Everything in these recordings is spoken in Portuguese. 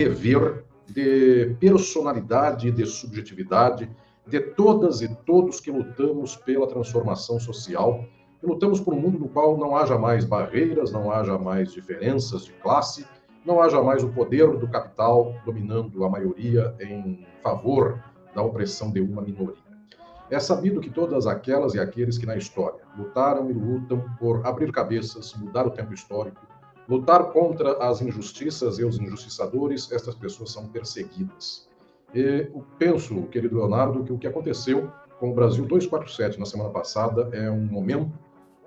dever, de personalidade, de subjetividade, de todas e todos que lutamos pela transformação social, que lutamos por um mundo no qual não haja mais barreiras, não haja mais diferenças de classe, não haja mais o poder do capital dominando a maioria em favor da opressão de uma minoria. É sabido que todas aquelas e aqueles que na história lutaram e lutam por abrir cabeças, mudar o tempo histórico, lutar contra as injustiças e os injustiçadores, estas pessoas são perseguidas. E eu penso, querido Leonardo, que o que aconteceu com o Brasil 247 na semana passada é um momento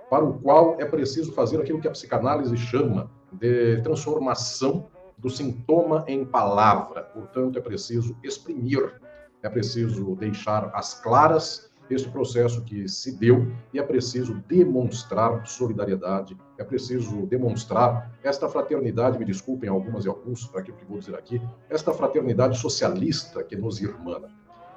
para o qual é preciso fazer aquilo que a psicanálise chama de transformação do sintoma em palavra. Portanto, é preciso exprimir, é preciso deixar às claras este processo que se deu e é preciso demonstrar solidariedade, é preciso demonstrar esta fraternidade, me desculpem algumas e alguns para aquilo que vou dizer aqui, esta fraternidade socialista que nos irmana.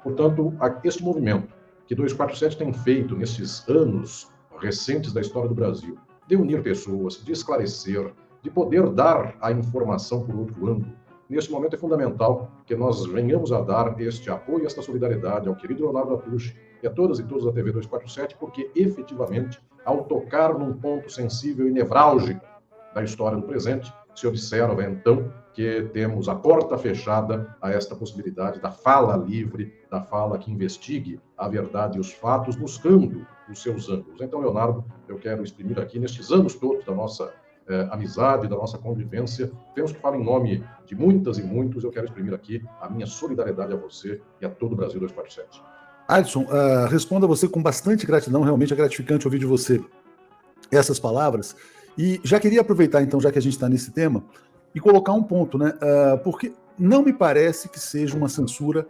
Portanto, este movimento que 247 tem feito nesses anos recentes da história do Brasil, de unir pessoas, de esclarecer, de poder dar a informação por outro ângulo, neste momento é fundamental que nós venhamos a dar este apoio, esta solidariedade ao querido Leonardo Atush e a todas e todos da TV 247, porque efetivamente, ao tocar num ponto sensível e nevrálgico da história do presente, se observa então que temos a porta fechada a esta possibilidade da fala livre, da fala que investigue a verdade e os fatos, buscando os seus ângulos. Então, Leonardo, eu quero exprimir aqui, nestes anos todos da nossa amizade, da nossa convivência, penso que falo em nome de muitas e muitos, eu quero exprimir aqui a minha solidariedade a você e a todo o Brasil 247. Adson, responda você com bastante gratidão, realmente é gratificante ouvir de você essas palavras. E já queria aproveitar, então, já que a gente está nesse tema, e colocar um ponto, né? Porque não me parece que seja uma censura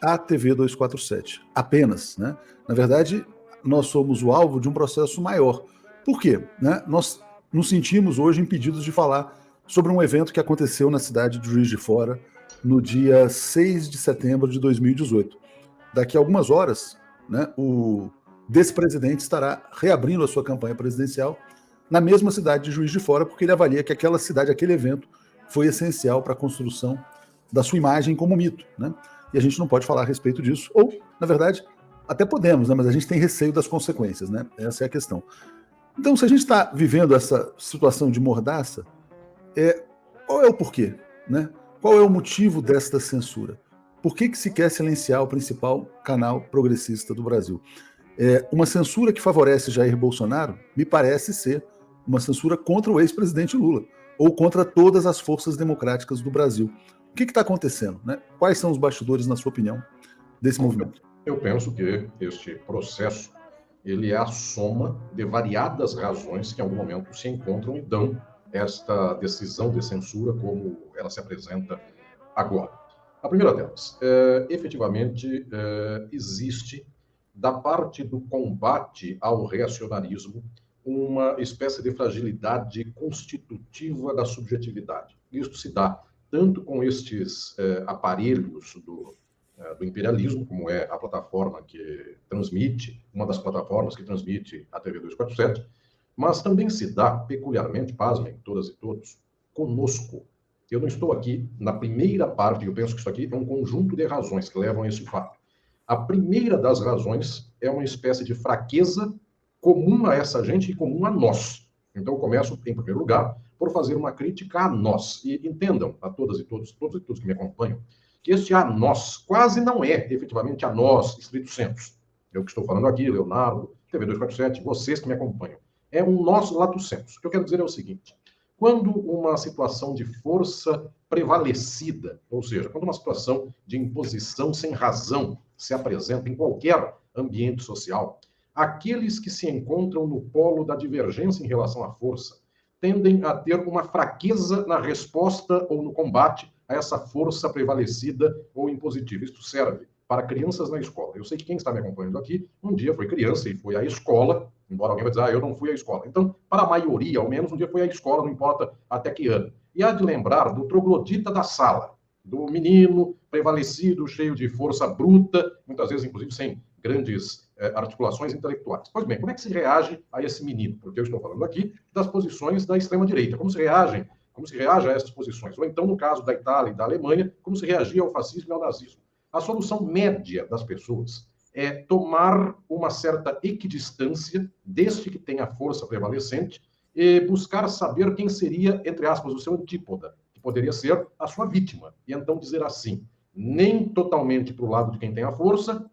à TV 247, apenas, né? Na verdade, nós somos o alvo de um processo maior. Por quê? Né? Nós nos sentimos hoje impedidos de falar sobre um evento que aconteceu na cidade de Juiz de Fora no dia 6 de setembro de 2018. Daqui a algumas horas, né, o despresidente estará reabrindo a sua campanha presidencial na mesma cidade de Juiz de Fora, porque ele avalia que aquela cidade, aquele evento, foi essencial para a construção da sua imagem como mito, né? E a gente não pode falar a respeito disso, ou, na verdade, até podemos, né? Mas a gente tem receio das consequências, né? Essa é a questão. Então, se a gente está vivendo essa situação de mordaça, qual é o porquê, né? Qual é o motivo desta censura? Por que se quer silenciar o principal canal progressista do Brasil? Uma censura que favorece Jair Bolsonaro me parece ser uma censura contra o ex-presidente Lula, ou contra todas as forças democráticas do Brasil. O que está acontecendo, né? Quais são os bastidores, na sua opinião, desse movimento? Eu penso que este processo ele é a soma de variadas razões que em algum momento se encontram e dão esta decisão de censura como ela se apresenta agora. A primeira delas, efetivamente, existe, da parte do combate ao reacionarismo, uma espécie de fragilidade constitutiva da subjetividade. Isso se dá tanto com estes aparelhos do imperialismo, como é a plataforma que transmite, uma das plataformas que transmite a TV 247, mas também se dá peculiarmente, pasmem, todas e todos, conosco. Eu não estou aqui na primeira parte, eu penso que isso aqui é um conjunto de razões que levam a esse fato. A primeira das razões é uma espécie de fraqueza comum a essa gente e comum a nós. Então, eu começo, em primeiro lugar, por fazer uma crítica a nós. E entendam, a todas e todos que me acompanham, que este a nós quase não é efetivamente a nós, estrito sensu. Eu que estou falando aqui, Leonardo, TV 247, vocês que me acompanham. É um nós lato sensu. O que eu quero dizer é o seguinte: quando uma situação de força prevalecida, ou seja, quando uma situação de imposição sem razão se apresenta em qualquer ambiente social, aqueles que se encontram no polo da divergência em relação à força tendem a ter uma fraqueza na resposta ou no combate a essa força prevalecida ou impositiva. Isto serve para crianças na escola. Eu sei que quem está me acompanhando aqui um dia foi criança e foi à escola, embora alguém vai dizer, eu não fui à escola. Então, para a maioria, ao menos, um dia foi à escola, não importa até que ano. E há de lembrar do troglodita da sala, do menino prevalecido, cheio de força bruta, muitas vezes, inclusive, sem grandes articulações intelectuais. Pois bem, como é que se reage a esse menino? Porque eu estou falando aqui das posições da extrema-direita. Como como se reage a essas posições. Ou então, no caso da Itália e da Alemanha, como se reagia ao fascismo e ao nazismo. A solução média das pessoas é tomar uma certa equidistância deste que tem a força prevalecente e buscar saber quem seria, entre aspas, o seu antípoda, que poderia ser a sua vítima. E então dizer assim, nem totalmente para o lado de quem tem a força,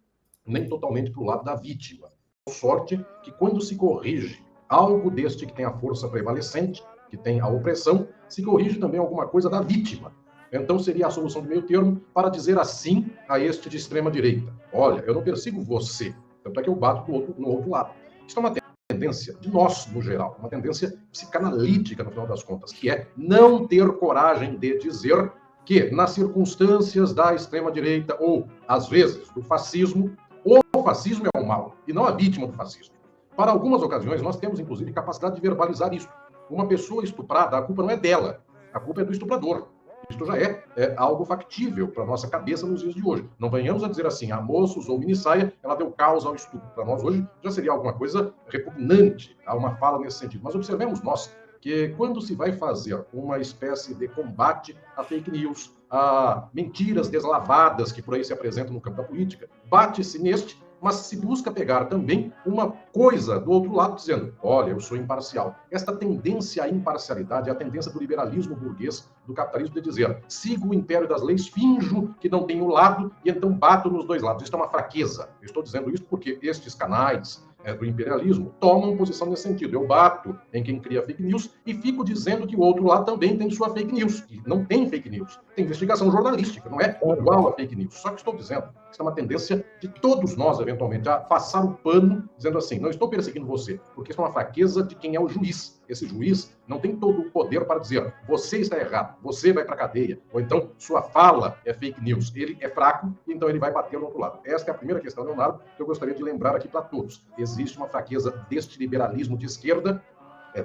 nem totalmente para o lado da vítima. Sorte que quando se corrige algo deste que tem a força prevalecente, que tem a opressão, se corrige também alguma coisa da vítima. Então seria a solução de meio termo para dizer assim a este de extrema direita. Olha, eu não persigo você, tanto é que eu bato no outro lado. Isso é uma tendência de nós, no geral, uma tendência psicanalítica, no final das contas, que é não ter coragem de dizer que, nas circunstâncias da extrema direita, ou, às vezes, do fascismo, o fascismo é o mal, e não a vítima do fascismo. Para algumas ocasiões, nós temos, inclusive, capacidade de verbalizar isso. Uma pessoa estuprada, a culpa não é dela, a culpa é do estuprador. Isto já é algo factível para a nossa cabeça nos dias de hoje. Não venhamos a dizer assim, a moça usou minissaia, ela deu causa ao estupro. Para nós hoje já seria alguma coisa repugnante a uma fala nesse sentido. Mas observemos nós que quando se vai fazer uma espécie de combate a fake news, a mentiras deslavadas que por aí se apresentam no campo da política, bate-se neste, mas se busca pegar também uma coisa do outro lado, dizendo, olha, eu sou imparcial. Esta tendência à imparcialidade é a tendência do liberalismo burguês, do capitalismo, de dizer, sigo o império das leis, finjo que não tenho lado e então bato nos dois lados. Isso é uma fraqueza. Eu estou dizendo isso porque estes canais do imperialismo tomam posição nesse sentido. Eu bato em quem cria fake news e fico dizendo que o outro lado também tem sua fake news. E não tem fake news. Tem investigação jornalística, não é igual a fake news. Só que estou dizendo que isso é uma tendência de todos nós, eventualmente, a passar o pano, dizendo assim, não estou perseguindo você, porque isso é uma fraqueza de quem é o juiz. Esse juiz não tem todo o poder para dizer, você está errado, você vai para a cadeia, ou então sua fala é fake news. Ele é fraco, então ele vai bater no outro lado. Esta é a primeira questão, Leonardo, que eu gostaria de lembrar aqui para todos. Existe uma fraqueza deste liberalismo de esquerda,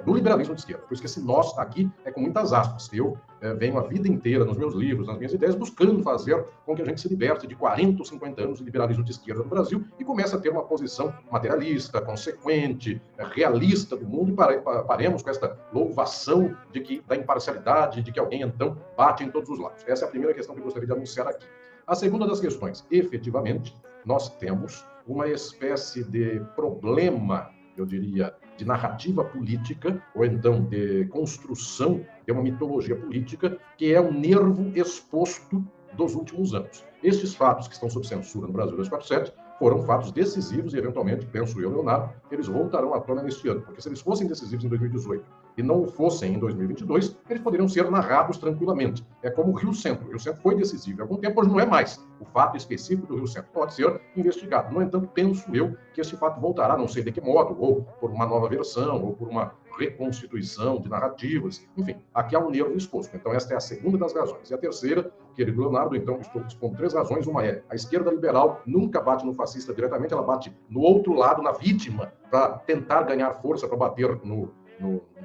do liberalismo de esquerda. Por isso que esse nós aqui é com muitas aspas. Eu venho a vida inteira nos meus livros, nas minhas ideias, buscando fazer com que a gente se liberte de 40 ou 50 anos de liberalismo de esquerda no Brasil e comece a ter uma posição materialista, consequente, realista do mundo e paremos com esta louvação da imparcialidade, de que alguém, então, bate em todos os lados. Essa é a primeira questão que eu gostaria de anunciar aqui. A segunda das questões, efetivamente, nós temos uma espécie de problema, eu diria, de narrativa política, ou então de construção de uma mitologia política, que é um nervo exposto dos últimos anos. Estes fatos que estão sob censura no Brasil 247 foram fatos decisivos e, eventualmente, penso eu, Leonardo, eles voltarão à tona neste ano, porque se eles fossem decisivos em 2018 e não o fossem em 2022, eles poderiam ser narrados tranquilamente. É como o Rio Centro. O Rio Centro foi decisivo há algum tempo, hoje não é mais. O fato específico do Rio Centro pode ser investigado. No entanto, penso eu que esse fato voltará, não sei de que modo, ou por uma nova versão, ou por uma reconstituição de narrativas. Enfim, aqui há um nervo exposto. Então, esta é a segunda das razões. E a terceira, querido Leonardo, então, estou expondo 3 razões. Uma é, a esquerda liberal nunca bate no fascista diretamente, ela bate no outro lado, na vítima, para tentar ganhar força, para bater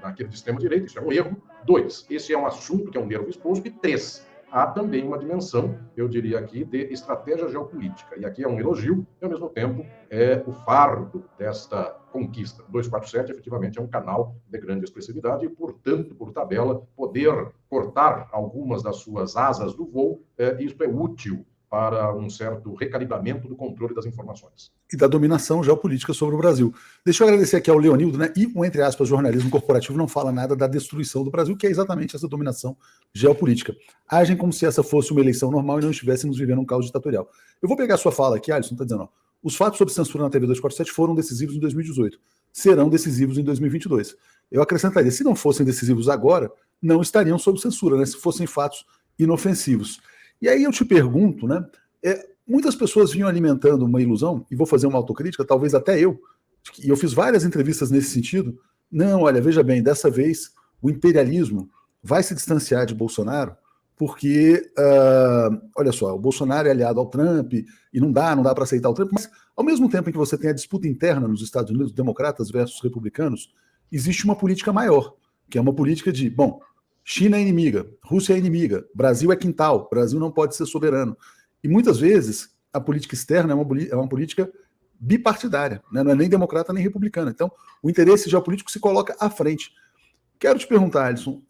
naquele de extrema-direita. Isso é um erro. 2, esse é um assunto que é um nervo exposto. E 3, há também uma dimensão, eu diria aqui, de estratégia geopolítica. E aqui é um elogio e, ao mesmo tempo, é o fardo desta conquista. 247, efetivamente, é um canal de grande expressividade e, portanto, por tabela, poder cortar algumas das suas asas do voo, isso é útil para um certo recalibramento do controle das informações. E da dominação geopolítica sobre o Brasil. Deixa eu agradecer aqui ao Leonildo, né? E o, entre aspas, jornalismo corporativo não fala nada da destruição do Brasil, que é exatamente essa dominação geopolítica. Agem como se essa fosse uma eleição normal e não estivéssemos vivendo um caos ditatorial. Eu vou pegar a sua fala aqui, Alisson, está dizendo, ó, os fatos sobre censura na TV 247 foram decisivos em 2018, serão decisivos em 2022. Eu acrescentaria, se não fossem decisivos agora, não estariam sob censura, né? Se fossem fatos inofensivos. E aí eu te pergunto, né? Muitas pessoas vinham alimentando uma ilusão, e vou fazer uma autocrítica, talvez até eu, e eu fiz várias entrevistas nesse sentido. Não, olha, veja bem, dessa vez o imperialismo vai se distanciar de Bolsonaro, porque, olha só, o Bolsonaro é aliado ao Trump, e não dá para aceitar o Trump, mas ao mesmo tempo em que você tem a disputa interna nos Estados Unidos, democratas versus republicanos, existe uma política maior, que é uma política de, bom, China é inimiga, Rússia é inimiga, Brasil é quintal, Brasil não pode ser soberano. E muitas vezes a política externa é uma política bipartidária, né? Não é nem democrata nem republicana. Então, o interesse geopolítico se coloca à frente. Quero te perguntar, Alisson,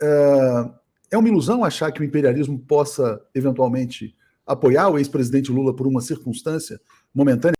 É uma ilusão achar que o imperialismo possa, eventualmente, apoiar o ex-presidente Lula por uma circunstância momentânea?